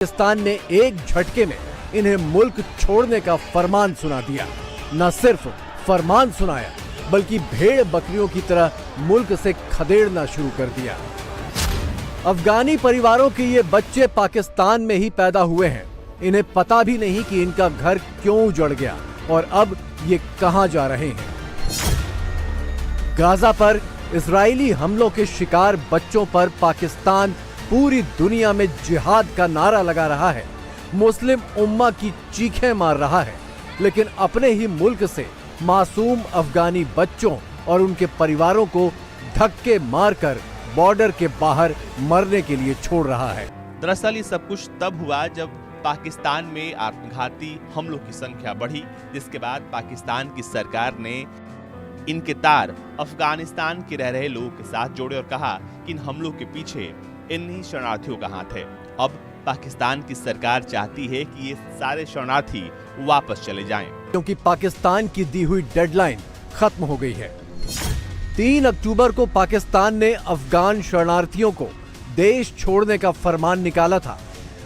पाकिस्तान ने एक झटके में इन्हें मुल्क छोड़ने का फरमान सुना दिया। न सिर्फ फरमान सुनाया बल्कि भेड़ बकरियों की तरह मुल्क से खदेड़ना शुरू कर दिया। अफगानी परिवारों के ये बच्चे पाकिस्तान में ही पैदा हुए हैं। इन्हें पता भी नहीं कि इनका घर क्यों उजड़ गया और अब ये कहां जा रहे हैं। गाजा पर इजरायली हमलों के शिकार बच्चों पर पाकिस्तान पूरी दुनिया में जिहाद का नारा लगा रहा है, मुस्लिम उम्मा की चीखें मार रहा है, लेकिन अपने ही मुल्क से मासूम अफगानी बच्चों और उनके परिवारों को धक्के मारकर बॉर्डर के बाहर मरने के लिए छोड़ रहा है। दरअसल ये सब कुछ तब हुआ जब पाकिस्तान में आत्मघाती हमलों की संख्या बढ़ी, जिसके बाद पाकिस्तान की सरकार ने इनके तार अफगानिस्तान के रह रहे लोगों के साथ जोड़े और कहा कि इन हमलों के पीछे इन्हीं शरणार्थियों का हाथ है। अब पाकिस्तान की सरकार चाहती है कि ये सारे शरणार्थी वापस चले जाएं, क्योंकि पाकिस्तान की दी हुई डेडलाइन खत्म हो गई है। 3 अक्टूबर को पाकिस्तान ने अफगान शरणार्थियों को देश छोड़ने का फरमान निकाला था।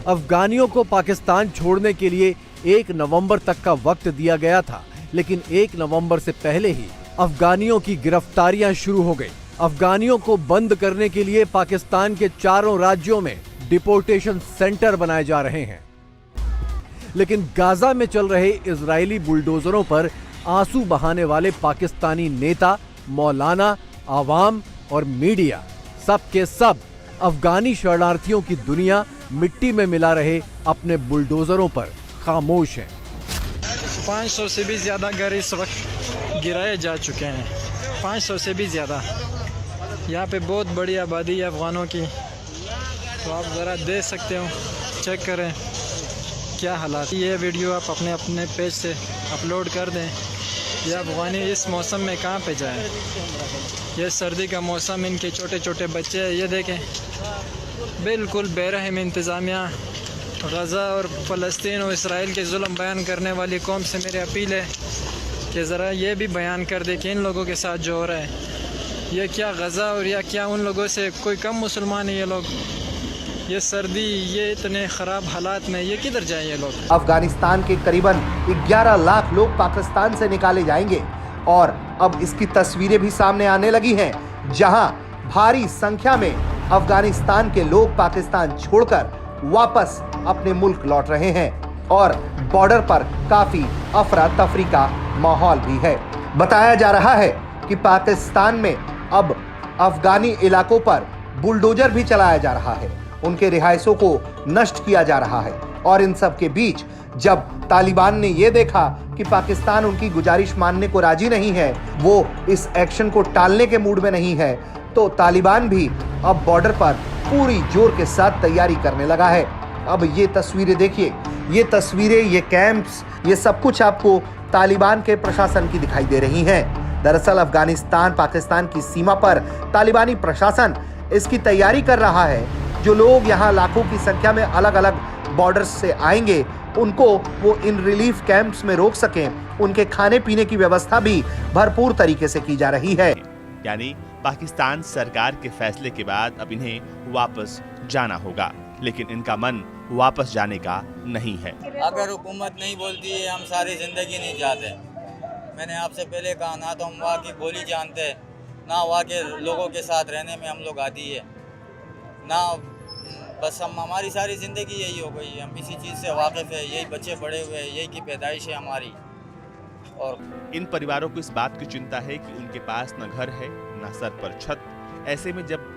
अफगानियों को पाकिस्तान छोड़ने के लिए 1 नवंबर तक का वक्त दिया गया था, लेकिन 1 नवंबर से पहले ही अफगानियों की गिरफ्तारियां शुरू हो गई। अफगानियों को बंद करने के लिए पाकिस्तान के 4 राज्यों में डिपोर्टेशन सेंटर बनाए जा रहे हैं, लेकिन गाजा में चल रहे इजरायली बुलडोजरों पर आंसू बहाने वाले पाकिस्तानी नेता, मौलाना, आवाम और मीडिया, सब के सब अफगानी शरणार्थियों की दुनिया मिट्टी में मिला रहे अपने बुलडोजरों पर खामोश हैं। 500 से भी ज्यादा घर इस वक्त गिराए जा चुके हैं, 500 से भी ज्यादा। यहाँ पे बहुत बड़ी आबादी है अफगानों की, तो आप ज़रा देख सकते हो, चेक करें क्या हालात। ये वीडियो आप अपने अपने पेज से अपलोड कर दें। ये अफगानी इस मौसम में कहाँ पे जाएं? ये सर्दी का मौसम, इनके छोटे छोटे बच्चे हैं, ये देखें। बिल्कुल बेरहम इंतज़ामिया। गज़ा और फ़लस्तीन और इसराइल के जुल्म बयान करने वाली कौम से मेरी अपील है कि ज़रा ये भी बयान कर दे कि इन लोगों के साथ जो हो रहा है, ये क्या गज़ा और या क्या उन लोगों से कोई कम मुसलमान है ये लोग? ये सर्दी, ये इतने ख़राब हालात में ये किधर जाएं ये लोग? अफगानिस्तान के करीबन 11 लाख लोग पाकिस्तान से निकाले जाएंगे और अब इसकी तस्वीरें भी सामने आने लगी हैं, जहां भारी संख्या में अफगानिस्तान के लोग पाकिस्तान छोड़कर वापस अपने मुल्क लौट रहे हैं और बॉर्डर पर काफी अफरा तफरी का माहौल भी है। बताया जा रहा है कि पाकिस्तान में अब अफगानी इलाकों पर बुलडोजर भी चलाया जा रहा है, उनके रिहायशों को नष्ट किया जा रहा है। और इन सब के बीच जब तालिबान ने यह देखा कि पाकिस्तान उनकी गुजारिश मानने को राजी नहीं है, वो इस एक्शन को टालने के मूड में नहीं है, तो तालिबान भी अब बॉर्डर पर पूरी जोर के साथ तैयारी करने लगा है। अब ये तस्वीरें देखिए, ये तस्वीरें, ये कैंप्स, ये सब कुछ आपको तालिबान के प्रशासन की दिखाई दे रही हैं। दरअसल अफगानिस्तान पाकिस्तान की सीमा पर तालिबानी प्रशासन इसकी तैयारी कर रहा है। जो लोग यहाँ लाखों की संख्या में अलग अलग बॉर्डर्स से आएंगे, उनको वो इन रिलीफ कैंप्स में रोक सकें। उनके खाने पीने की व्यवस्था भी भरपूर तरीके से की जा रही है। यानी पाकिस्तान सरकार के फैसले के बाद अब इन्हें वापस जाना होगा, लेकिन इनका मन वापस जाने का नहीं है। अगर हुकूमत नहीं बोलती है, हम सारी जिंदगी नहीं जाते। मैंने आपसे पहले कहा, ना तो हम वहाँ की बोली जानते, ना वहाँ के लोगों के साथ रहने में हम लोग आदी है, ना बस हम हमारी सारी ज़िंदगी यही हो गई। हम इसी चीज़ से वाकिफ़ है, यही बच्चे बड़े हुए हैं, यही की पैदाइश है हमारी। और इन परिवारों को इस बात की चिंता है कि उनके पास न घर है न सर पर छत। ऐसे में जब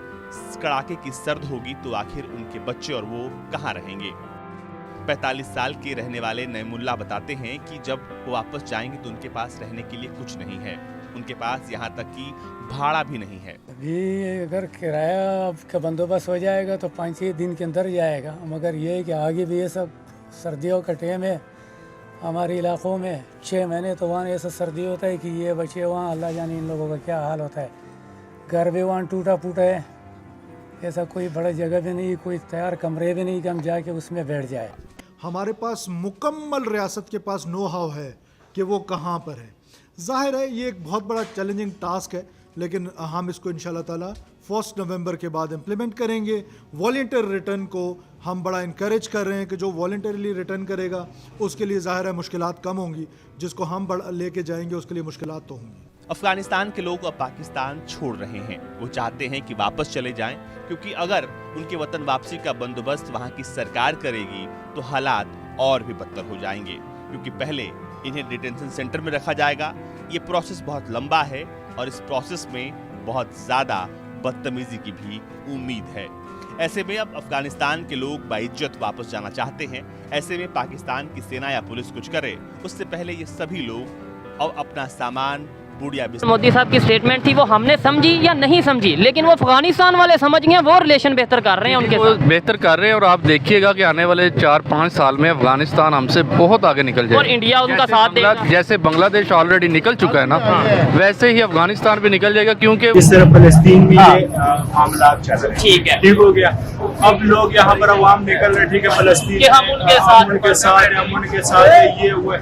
कड़ाके की सर्द होगी तो आखिर उनके बच्चे और वो कहाँ रहेंगे? 45 साल के रहने वाले नईमुल्ला बताते हैं कि जब वो वापस जाएंगे तो उनके पास रहने के लिए कुछ नहीं है, उनके पास यहाँ तक कि भाड़ा भी नहीं है। अभी अगर किराया का बंदोबस्त हो जाएगा तो 5-6 दिन के अंदर जाएगा, मगर ये है कि आगे भी ये सब सर्दियों का टाइम है। हमारे इलाकों में 6 महीने तो वहाँ ऐसा सर्दी होता है कि ये बच्चे वहाँ, अल्लाह जाने इन लोगों का क्या हाल होता है। घर भी वहाँ टूटा फूटा है, ऐसा कोई बड़ा जगह भी नहीं, कोई तैयार कमरे भी नहीं कि हम जाके उसमें बैठ जाए। हमारे पास मुकम्मल रियासत के पास नो हाउ है कि वो कहाँ पर है। जाहिर है ये एक बहुत बड़ा चैलेंजिंग टास्क है, लेकिन हम इसको इंशाल्लाह ताला 1 नवंबर के बाद इम्प्लीमेंट करेंगे। वॉलंटियर रिटर्न को हम बड़ा इनकरेज कर रहे हैं कि जो वॉलंटरली रिटर्न करेगा उसके लिए ज़ाहिर है मुश्किलात कम होंगी, जिसको हम बड़ा लेके जाएंगे उसके लिए मुश्किलात तो होंगी। अफगानिस्तान के लोग अब पाकिस्तान छोड़ रहे हैं। वो चाहते हैं कि वापस चले जाएं, क्योंकि अगर उनके वतन वापसी का बंदोबस्त वहां की सरकार करेगी तो हालात और भी बदतर हो जाएंगे, क्योंकि पहले इन्हें डिटेंशन सेंटर में रखा जाएगा। ये प्रोसेस बहुत लंबा है और इस प्रोसेस में बहुत ज्यादा बदतमीजी की भी उम्मीद है। ऐसे में अब अफगानिस्तान के लोग बाइज्जत वापस जाना चाहते हैं। ऐसे में पाकिस्तान की सेना या पुलिस कुछ करे उससे पहले ये सभी लोग अब अपना सामान मोदी साहब की स्टेटमेंट थी वो हमने समझी या नहीं समझी, लेकिन वो अफगानिस्तान वाले समझ गए, वो रिलेशन बेहतर कर रहे हैं उनके साथ। बेहतर कर रहे हैं और आप देखिएगा कि आने वाले 4-5 साल में अफगानिस्तान हमसे बहुत आगे निकल जाएगा और इंडिया उनका साथ देगा। जैसे बांग्लादेश ऑलरेडी निकल चुका है ना, वैसे ही अफगानिस्तान भी निकल जाएगा, क्योंकि इस तरह फलस्तीन में मामला चल रहे हैं। ठीक है, ठीक हो गया। अब लोग यहाँ पर अवाम निकल रहे, ठीक है, फलस्तीन हम उनके साथ ये हुए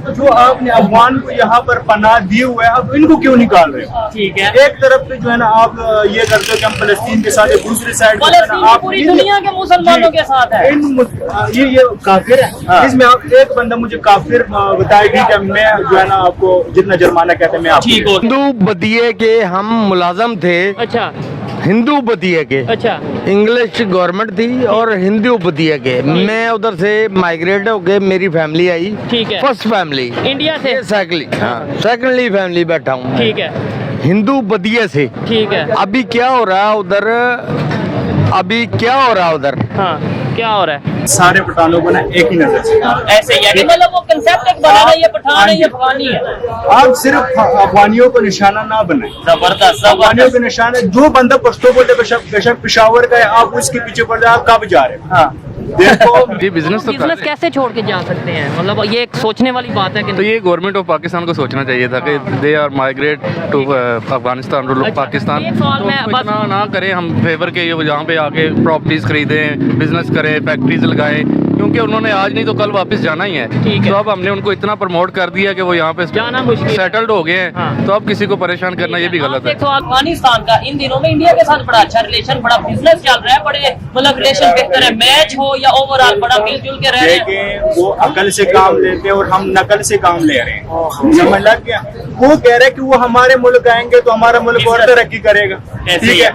जो आपने अफगान को यहाँ पर पनाह दिए हुए, अब इनको क्यों निकाल रहे हो? ठीक है, एक तरफ पे जो है ना आप ये करते हो कि हम फलस्तीन के साथ, दूसरी साइड आप पूरी दुनिया के मुसलमानों के साथ है। ये काफिर है। इसमें आप एक बंदा मुझे काफिर बताएगी कि मैं जो है ना आपको जितना जुर्माना कहते हैं मैं आपको। हिंदू बदिये के हम मुलाजम थे। अच्छा, हिंदू बदिये के। अच्छा, इंग्लिश गवर्नमेंट थी और हिंदू बदिये के। मैं उधर से माइग्रेट होके मेरी फैमिली आई। ठीक है, फर्स्ट फैमिली इंडिया से। सेकंडली फैमिली बैठा हूँ। ठीक है, हिंदू बदिये से। ठीक है। अभी क्या हो रहा है उधर? हाँ, क्या हो रहा है? सारे पठानों को ना एक ही नजर से ऐसे ही है कि मतलब वो कंसेप्ट एक बनाना, ये पठान है, ये अफगानी है। आप सिर्फ अफगानियों को निशाना ना बनाए। जबरदस्त। अफगानियों के निशाना, जो बंदा पश्तो बोलते बेशक पेशावर का है, आप उसके पीछे पड़ जाए, आप कब जा रहे हो? हाँ, देखो ये बिजनेस कैसे छोड़ के जा सकते हैं? मतलब ये एक सोचने वाली बात है कि तो ये गवर्नमेंट ऑफ पाकिस्तान को सोचना चाहिए था कि they are migrate to Afghanistan, Pakistan. एक सवाल तो मैं इतना ना करें हम फेवर के, यहाँ पे आके प्रॉपर्टीज खरीदें, बिजनेस करें, फैक्ट्रीज लगाएं, क्योंकि उन्होंने आज नहीं तो कल वापस जाना ही है। ठीक है। तो अब हमने उनको इतना प्रमोट कर दिया कि वो यहाँ पे जाना मुश्किल सेटल्ड हो गए हैं। हाँ। तो अब किसी को परेशान करना ये भी गलत है। अफगानिस्तान का इन दिनों में इंडिया के साथ बड़ा अच्छा रिलेशन, बड़ा बिजनेस चल रहा है, बड़े मतलब रिलेशन बेहतर है। मैच हो या ओवरऑल बड़ा मिलजुल के रह रहे हैं। वो अकल से काम लेते हैं और हम नकल से काम ले रहे हैं। समझ लग गया? वो कह रहे हैं कि वो हमारे मुल्क आएंगे तो हमारा मुल्क और तरक्की करेगा। ठीक है,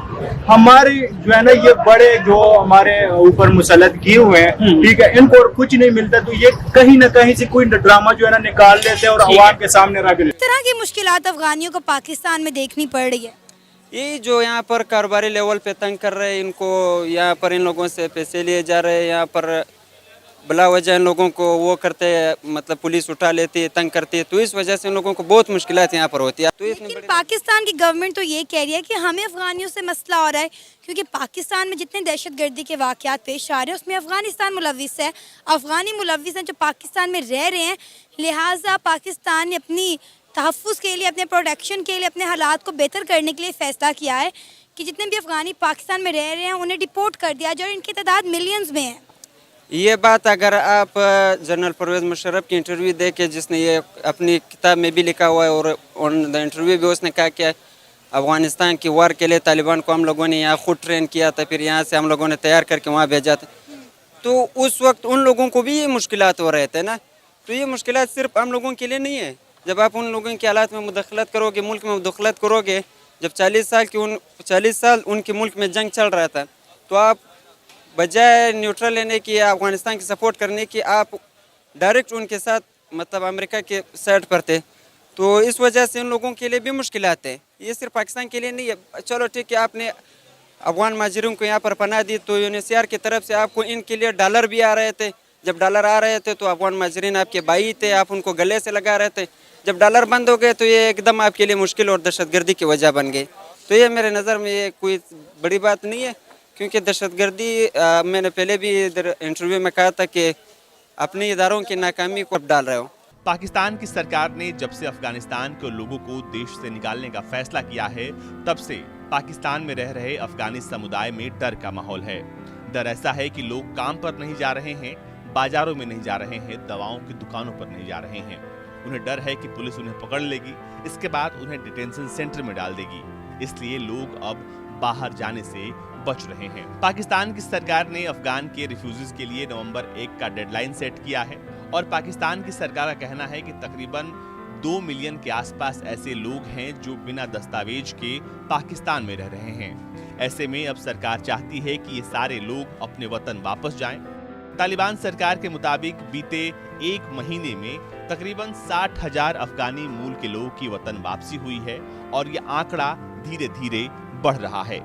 हमारे जो है ना ये बड़े जो हमारे ऊपर मुसल्लत किए हुए हैं, ठीक है, इनको और कुछ नहीं मिलता, तो ये कहीं ना कहीं से कोई ड्रामा जो है ना निकाल लेते हैं और अवाम के सामने रख लेते हैं। इस तरह की मुश्किलात अफगानियों को पाकिस्तान में देखनी पड़ रही है। ये जो यहाँ पर कारोबारी लेवल पे तंग कर रहे हैं, इनको यहाँ पर इन लोगों से पैसे लिए जा रहे हैं, यहाँ पर बिला वजह इन लोगों को वो करते हैं, मतलब पुलिस उठा लेती है, तंग करती है, तो इस वजह से इन लोगों को बहुत मुश्किलात यहाँ पर होती है। तो लेकिन पाकिस्तान की गवर्नमेंट तो ये कह रही है कि हमें अफगानियों से मसला हो रहा है, क्योंकि पाकिस्तान में जितने दहशतगर्दी के वाक़यात पेश आ रहे हैं उसमें अफगानिस्तान मुलविस है, अफगानी मुलविस हैं जो पाकिस्तान में रह रहे हैं। लिहाजा पाकिस्तान ने अपनी तहफ़्फ़ुज़ के लिए, अपने प्रोटेक्शन के लिए, अपने हालात को बेहतर करने के लिए फ़ैसला किया है कि जितने भी अफगानी पाकिस्तान में रह रहे हैं उन्हें डिपोर्ट कर दिया जाए, और इनकी तादाद मिलियंस में है। ये बात अगर आप जनरल परवेज़ मुशर्रफ की इंटरव्यू देखें, जिसने ये अपनी किताब में भी लिखा हुआ है, और ऑन द इंटरव्यू भी उसने कहा कि अफ़गानिस्तान की वार के लिए तालिबान को हम लोगों ने यहाँ खुद ट्रेन किया था, फिर यहाँ से हम लोगों ने तैयार करके वहाँ भेजा था, तो उस वक्त उन लोगों को भी ये मुश्किलात हो रहे थे ना। तो ये मुश्किलात सिर्फ हम लोगों के लिए नहीं है। जब आप उन लोगों के हालात में मुदखलत करोगे, मुल्क में मुदखलत करोगे, जब 40 साल उनके मुल्क में जंग चल रहा था, तो आप बजाय न्यूट्रल लेने की या अफगानिस्तान की सपोर्ट करने की, आप डायरेक्ट उनके साथ मतलब अमेरिका के साइड पर थे। तो इस वजह से उन लोगों के लिए भी मुश्किलात है। ये सिर्फ पाकिस्तान के लिए नहीं है। चलो ठीक है, आपने अफगान महाजिरों को यहाँ पर पनाह दी, तो यूएनएचसीआर की तरफ से आपको इनके लिए डॉलर भी आ रहे थे। जब डॉलर आ रहे थे तो अफगान महाजिरीन आपके भाई थे, आप उनको गले से लगा रहे थे। जब डॉलर बंद हो गए तो ये एकदम आपके लिए मुश्किल और दहशतगर्दी की वजह बन गई। तो ये मेरे नज़र में ये कोई बड़ी बात नहीं है, क्योंकि दहशतगर्दी मैंने पहले भी इधर इंटरव्यू में कहा था कि अपने इदारों की नाकामी को डाल रहे हो। पाकिस्तान की सरकार ने जब से अफगानिस्तान के लोगों को देश से निकालने का फैसला किया है, तब से पाकिस्तान में रह रहे अफगानी समुदाय में डर का माहौल है। डर ऐसा है कि लोग काम पर नहीं जा रहे हैं, बाजारों में नहीं जा रहे हैं, दवाओं की दुकानों पर नहीं जा रहे हैं। उन्हें डर है कि पुलिस उन्हें पकड़ लेगी, इसके बाद उन्हें डिटेंशन सेंटर में डाल देगी। इसलिए लोग अब बाहर जाने से बच रहे हैं। पाकिस्तान की सरकार ने अफगान के रिफ्यूजीज के लिए नवंबर 1 का डेडलाइन सेट किया है और पाकिस्तान की सरकार का कहना है कि तकरीबन 2 मिलियन के आसपास ऐसे लोग हैं जो बिना दस्तावेज के पाकिस्तान में रह रहे हैं। ऐसे में अब सरकार चाहती है कि ये सारे लोग अपने वतन वापस जाएं। तालिबान सरकार के मुताबिक बीते 1 महीने में तकरीबन 60,000 अफगानी मूल के लोगों की वतन वापसी हुई है और ये आंकड़ा धीरे धीरे बढ़ रहा है।